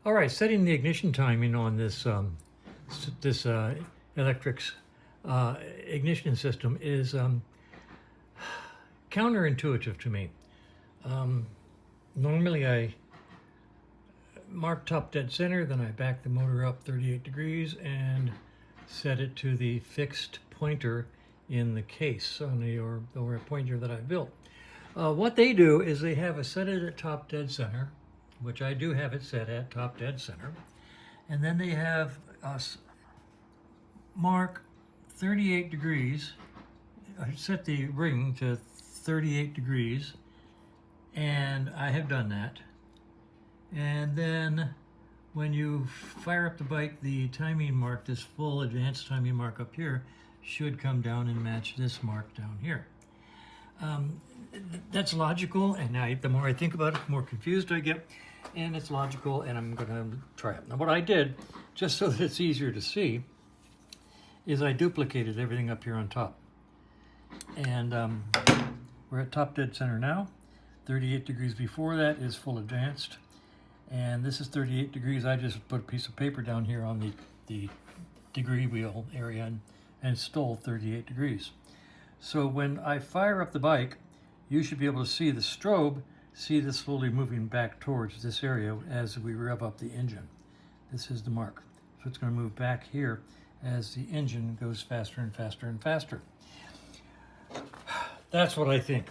All right, setting the ignition timing on this electric's ignition system is counterintuitive to me. Normally I mark top dead center, then I back the motor up 38 degrees and set it to the fixed pointer in the case on the or pointer that I built. What they do is they have it set it at top dead center, which I do have it set at top dead center, and then they have us mark 38 degrees. I set the ring to 38 degrees, and I have done that. And then when you fire up the bike, the timing mark, this full advanced timing mark up here, should come down and match this mark down here. That's logical, and the more I think about it, the more confused I get, and it's logical, and I'm going to try it. Now what I did, just so that it's easier to see, is I duplicated everything up here on top. And we're at top dead center now. 38 degrees before that is full advanced. And this is 38 degrees. I just put a piece of paper down here on the degree wheel area and stole 38 degrees. So when I fire up the bike, you should be able to see the strobe, see this slowly moving back towards this area as we rev up the engine. This is the mark. So it's going to move back here as the engine goes faster and faster and faster. That's what I think.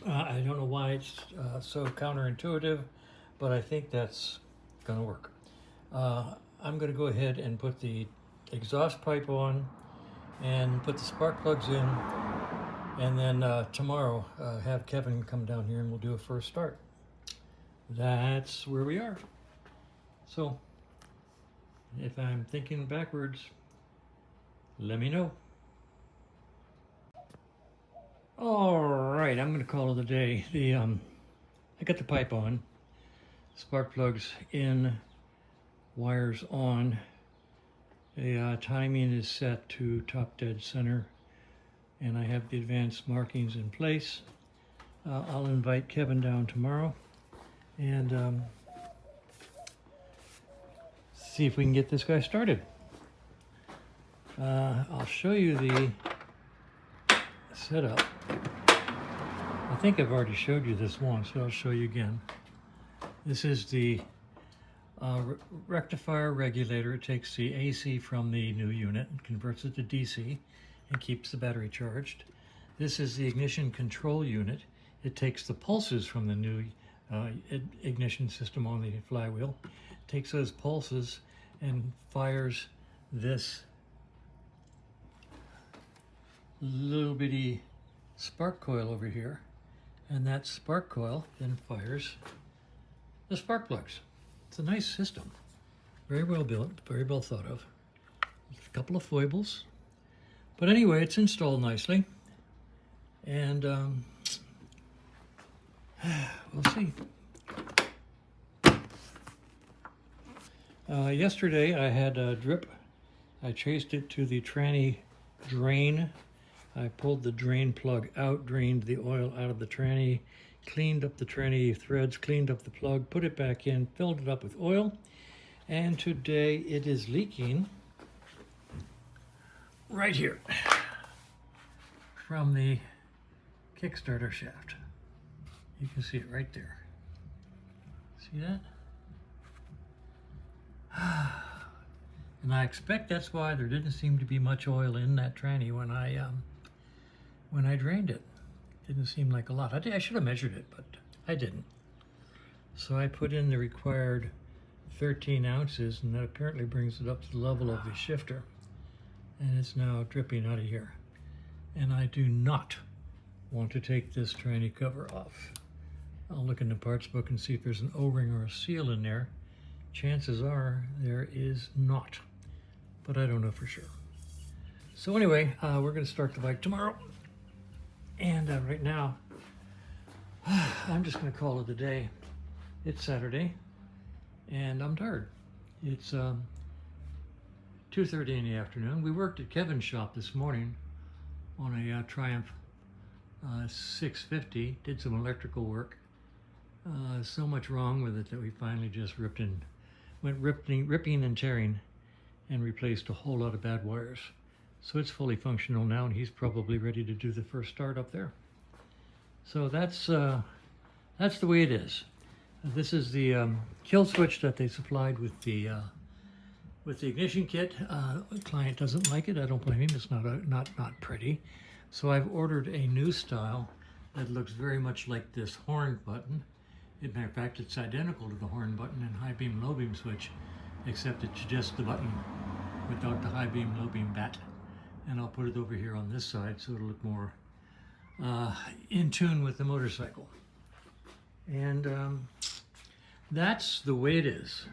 I don't know why it's so counterintuitive, but I think that's going to work. I'm going to go ahead and put the exhaust pipe on and put the spark plugs in, and then tomorrow have Kevin come down here and we'll do a first start. That's where we are. So if I'm thinking backwards, let me know. All right, I'm going to call it a day. I got the pipe on, spark plugs in, wires on. The timing is set to top dead center, and I have the advanced markings in place. I'll invite Kevin down tomorrow and see if we can get this guy started. I'll show you the setup. I think I've already showed you this once, so I'll show you again. This is the rectifier regulator. It takes the AC from the new unit and converts it to DC and keeps the battery charged. This is the ignition control unit. It takes the pulses from the new ignition system on the flywheel, takes those pulses and fires this little bitty spark coil over here, and that spark coil then fires the spark plugs. It's a nice system, very well built, very well thought of. A couple of foibles, but anyway, it's installed nicely, and we'll see. Yesterday I had a drip. I traced it to the tranny drain. I pulled the drain plug out, drained the oil out of the tranny, cleaned up the tranny threads, cleaned up the plug, put it back in, filled it up with oil, and today it is leaking right here from the Kickstarter shaft. You can see it right there. See that? And I expect that's why there didn't seem to be much oil in that tranny when I drained it. Didn't seem like a lot. I should have measured it, but I didn't. So I put in the required 13 ounces, and that apparently brings it up to the level of the shifter. And it's now dripping out of here. And I do not want to take this tranny cover off. I'll look in the parts book and see if there's an O-ring or a seal in there. Chances are there is not, but I don't know for sure. So anyway, we're going to start the bike tomorrow. And right now, I'm just going to call it a day. It's Saturday, and I'm tired. It's 2:30 in the afternoon. We worked at Kevin's shop this morning on a Triumph 650, did some electrical work. So much wrong with it that we finally just ripped and went ripping and tearing and replaced a whole lot of bad wires. So it's fully functional now, and he's probably ready to do the first start up there. So that's the way it is. This is the kill switch that they supplied with the ignition kit. The client doesn't like it. I don't blame him. It's not pretty. So I've ordered a new style that looks very much like this horn button. As a matter of fact, it's identical to the horn button and high beam, low beam switch, except it's just the button without the high beam, low beam bat. And I'll put it over here on this side so it'll look more in tune with the motorcycle. And that's the way it is.